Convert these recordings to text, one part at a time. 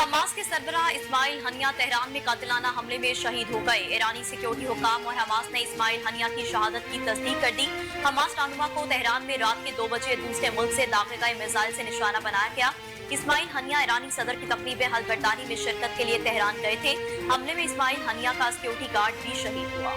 Hamas के सरबराह Ismail Haniyeh Tehran में कातिलाना हमले में शहीद हो गए। ईरानी सिक्योरिटी हुकाम और हमास ने इस्माइल हनिया की शहादत की तस्दीक कर दी। हमास रहनुमा को तेहरान में रात के 2 बजे दूसरे मुल्क से दाखिल गए मिसाइल से निशाना बनाया गया। इस्माइल हनिया ईरानी सदर की तकरीब हलबर्दारी में शिरकत के लिए तेहरान गए थे। हमले में इस्माइल हनिया का सिक्योरिटी गार्ड भी शहीद हुआ।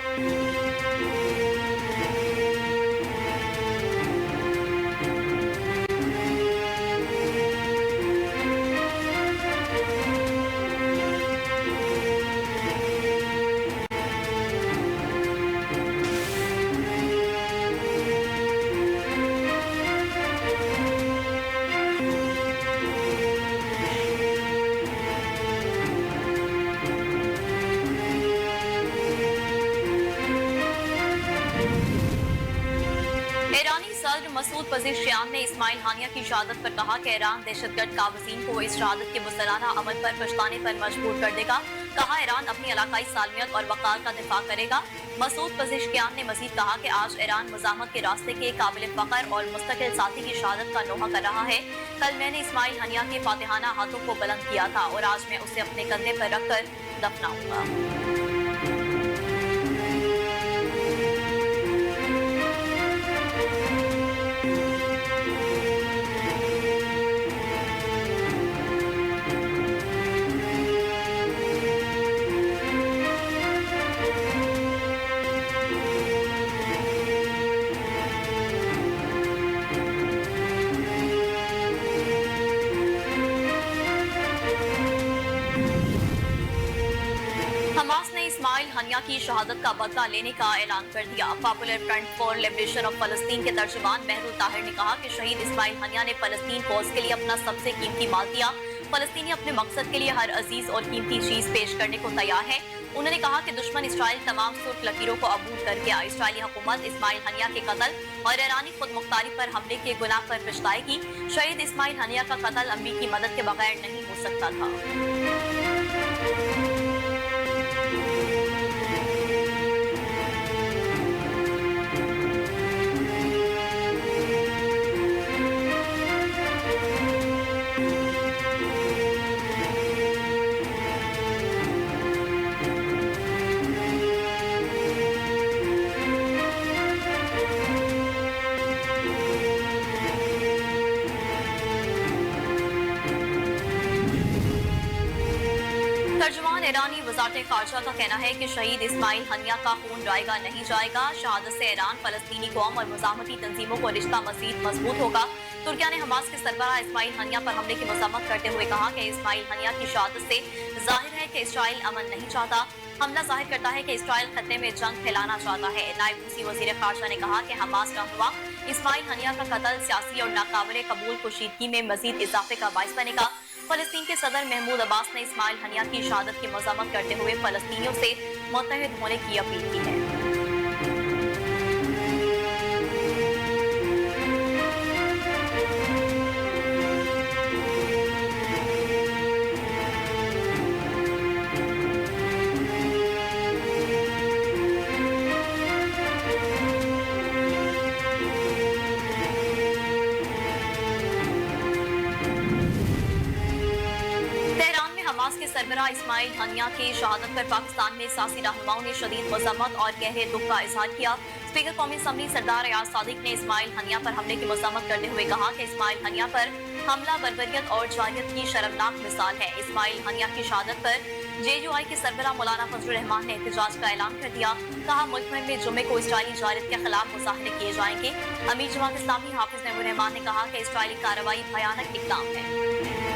ईरानी सदर मसूद पज़ेशियान ने इस्माइल हानिया की शहादत पर कहा कि ईरान दहशतगर्द काबज़ीन को इस शहादत के मुसलसाना अमल पर पछताने पर मजबूर कर देगा। कहा ईरान अपनी इलाकाई सालमियत और वक़ार का दिफा करेगा। मसूद पज़ेशियान ने मजीद कहा कि आज ईरान मज़ाहमत के रास्ते के काबिल फ़ख्र और मुस्तकिल साथी की शहादत का नोहा कर रहा है। कल मैंने इस्माइल हनिया के फातिहाना हाथों को बुलंद किया था और आज मैं उसे अपने कंधे पर रखकर दफनाऊंगा। हमास ने इस्माइल हनिया की शहादत का बदला लेने का ऐलान कर दिया। Popular front for liberation of फलस्तीन के तर्जुमान महरुल ताहिर ने कहा कि शहीद इस्माइल हनिया ने फलस्तीन कॉज के लिए अपना सबसे कीमती माल दिया। फलस्तीनी अपने मकसद के लिए हर अजीज और कीमती चीज पेश करने को तैयार है। उन्होंने कहा कि दुश्मन इसराइल तमाम सुर्ख लकीरों को अबूर कर गया। इसराइली हुकूमत इस्माइल हनिया के कत्ल और ईरानी खुद मुख्तारी पर हमले के गुनाह पर पछताएगी। शहीद इस्माइल हनिया का कत्ल अमरीकी मदद के बगैर नहीं हो सकता था। तर्जुमान ईरानी वज़ारत ख़ारजा का कहना है कि शहीद इस्माइल हनिया का खून जाएगा नहीं जाएगा। शहादत से ईरान फलस्तीनी कौम और मुज़ाहमती तंजीमों को रिश्ता मज़ीद मजबूत होगा। तुर्किया ने हमास के सरबराह इस्माइल हनिया पर हमले की मज़म्मत करते हुए कहा कि इस्माइल हनिया की शहादत से जाहिर है कि इसराइल अमन नहीं चाहता। हमला जाहिर करता है कि इसराइल खत्ते में जंग फैलाना चाहता है। नायब रूसी वज़ीर ख़ारजा ने कहा कि हमास रहनुमा इस्माइल हनिया का कत्ल सियासी और नाकाबिले कबूल कुशीदगी में मजीद इजाफे का बाइस बनेगा। फलस्तीन के सदर महमूद अब्बास ने इस्माइल हनिया की शहादत की मज़म्मत करते हुए फलस्तीनियों से मुत्तहिद होने की अपील की है। हमास के सरबराह इस्माइल हनिया की शहादत पर पाकिस्तान में सियासी रहनुमाओं ने शदीद मज़म्मत और गहरे दुख का इजहार किया। स्पीकर कौमी असम्बली सरदार रियाज सादिक ने इस्माइल हनिया पर हमले की मज़म्मत करते हुए कहा कि इस्माइल हनिया पर हमला बर्बरियत और जारियत की शर्मनाक मिसाल है। इस्माइल हनिया की शहादत पर JUI के सरबराह मौलाना फजलुर रहमान ने एहतजाज का ऐलान कर दिया। कहा मुल्क भर में जुम्मे को इसराइली जारियत के खिलाफ मुजाहरे किए जाएंगे। अमीर जमात इस्लामी हाफिज नईमुर रहमान ने कहा कि इसराइली कार्रवाई भयानक इक़दाम है।